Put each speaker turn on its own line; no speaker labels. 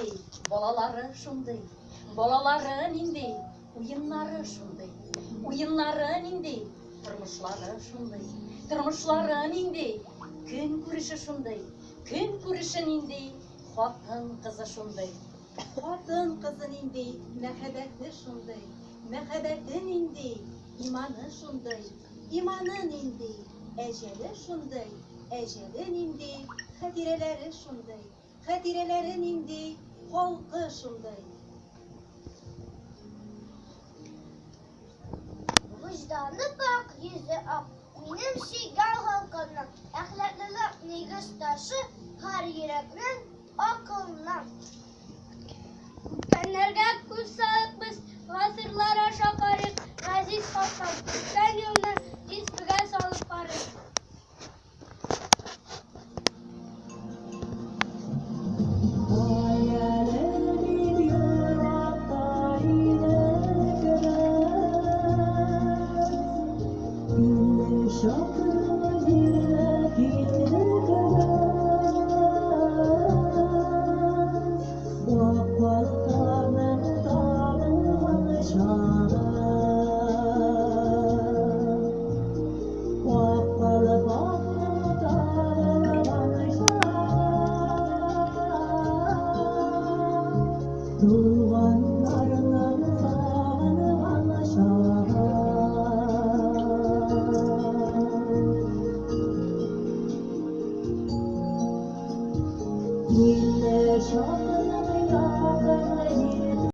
инде, балалары шундай, балалары инде, уйыннары шундай, уйыннары инде, тормышлары шундай, тормышлары инде, күн күреше шундай, күн күрешен инде, хатын кызы шундай, хатын кызын инде, мәхәббәте шундай, мәхәббәтен инде, иманы шундай, иманын инде, әҗәле шундай, әҗәлен инде, хатирәләре шундай, хатирәләрен инде, халкы шундай.
Вожданы пак, йөзе ак, минем сөйгән халкымның, әхлаклылык нигез ташы, һәр йөрәкнең акыл